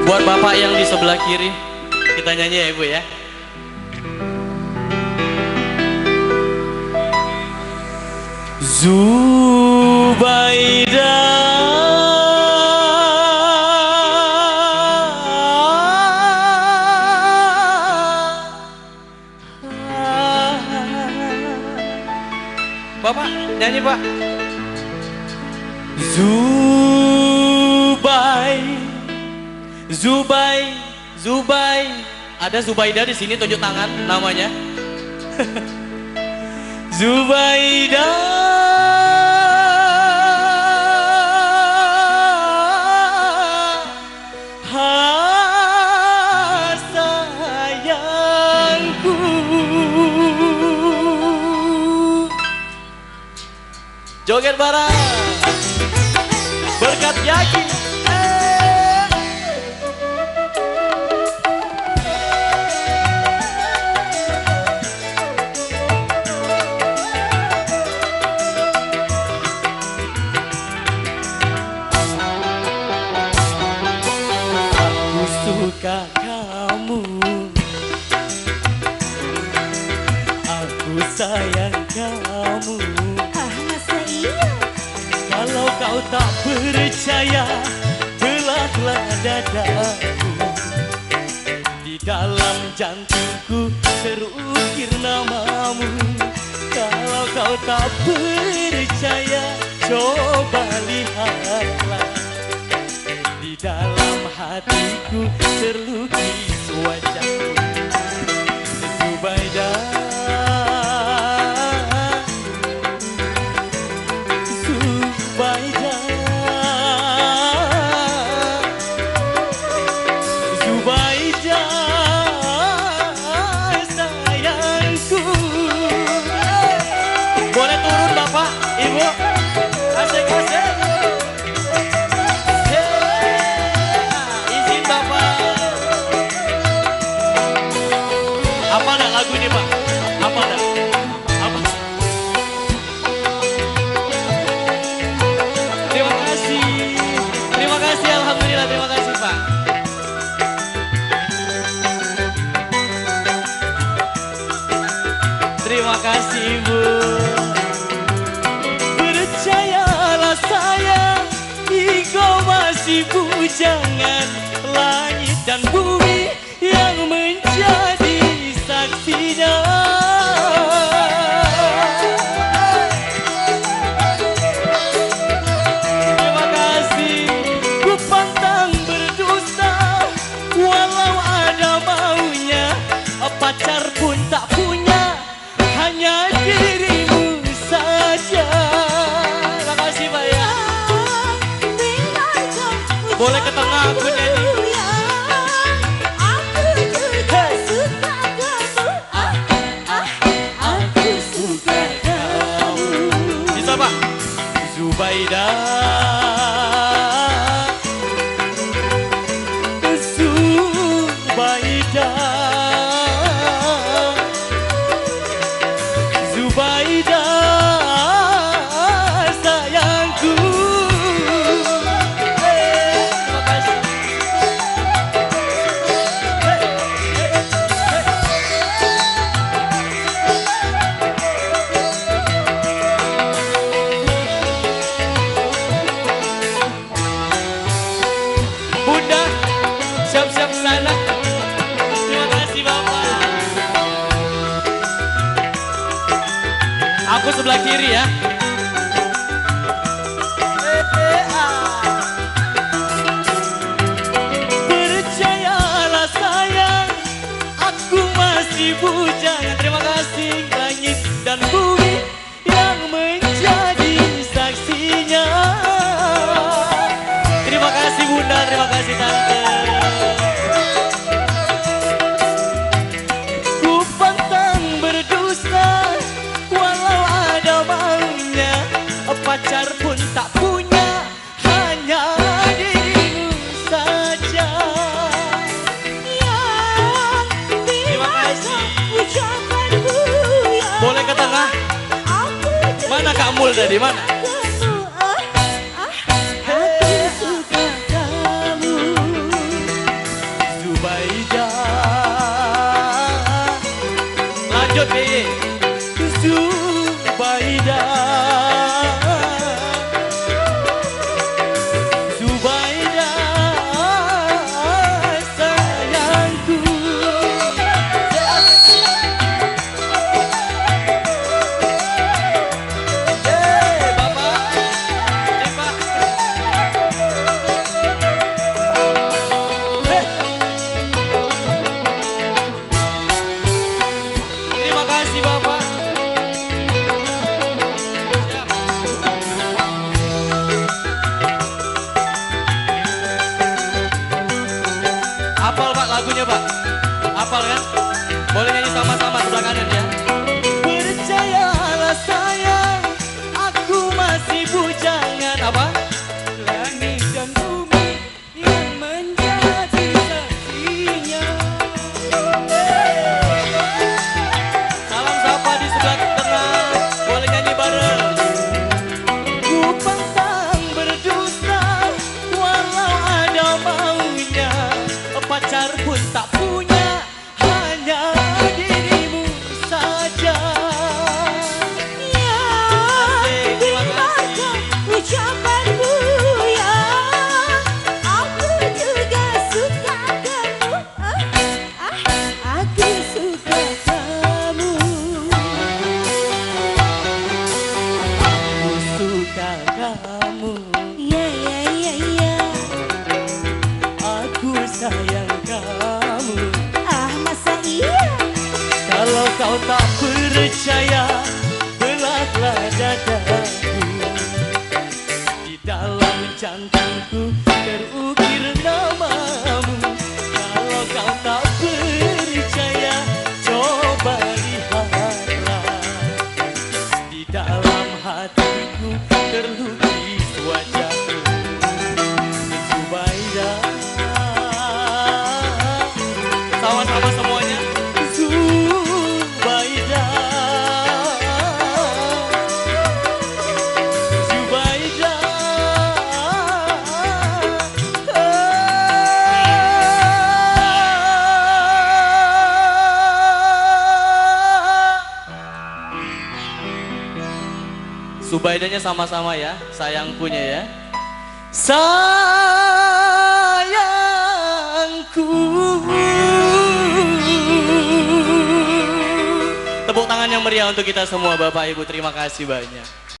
Buat bapak yang di sebelah kiri, kita nyanyi ya ibu ya. Zubaida, bapak nyanyi pak. Zubai, ada Zubaida di sini, tunjuk tangan namanya. Zubaida, sayangku. Joget bareng, berkat yakin. Suka kamu, aku sayang kamu. Masa iya? Kalau kau tak percaya, belahlah dadaku. Di dalam jantungku terukir namamu. Kalau kau tak percaya, coba lihatlah. Di dalam hatiku terlukis wajahmu, Zubaida. Zubaida, Zubaida, sayangku. Boleh turun bapak, ibu, asik-asik. Apa ada lagu ini pak? Apa ada? Apa? Terima kasih, alhamdulillah, terima kasih pak. Terima kasih ibu. Percayalah sayang, engkau masih bujangan. Langit dan bumi yang menjadi saksinya. Terima kasih, ku pantang berdusta, walau ada maunya. Pacar pun tak punya, hanya dirimu saja. Terima kasih pak ya. Boleh ke tengah aku nyanyi. Zubaida, Zubaida, Zubaida, sayangku. Terima kasih. Bunda, siap-siap sana. Terima kasih bapak. Aku sebelah kiri ya. Percayalah sayang, aku masih bujangan. Terima kasih langit dan bumi yang menjadi saksinya. Terima kasih bunda, terima kasih tante. Ku pantang berdusta, walau ada maunya. Pacar pun tak punya, hanya dirimu saja. Terima kasih. Boleh ke tengah? Mana Kak Mul tadi, mana? buat BY. Terima kasih Bapak. Apal Pak lagunya Pak? Apal kan? Boleh nyanyi sama-sama sebelah kanan ya. Percayalah sayang, aku masih bujangan. Apa? Langit dan bumi yang menjadi saksinya. Salam sapa di sebelah tengah. Boleh nyanyi bareng. Ku pantang berdusta walau ada maunya. Pacar pun tak punya, hanya dirimu saja. Ya, Terima gimana kasih. ucapanmu ya? Aku juga suka kamu. Aku suka kamu. Aku suka kamu. Ya, ya, ya, ya. Aku sayang kamu. Masa iya? Kalau kau tak percaya, belahlah dadaku. Di dalam jantungku terukir namamu. Kalau kau tak percaya, coba lihatlah. Di dalam hatiku terlukis wajahmu, Zubaidah. Sama-sama semuanya. Zubaidah, Zubaidah. Zubaidahnya sama-sama ya, sayang punya ya. Sayangku. Tepuk tangan yang meriah untuk kita semua Bapak Ibu, terima kasih banyak.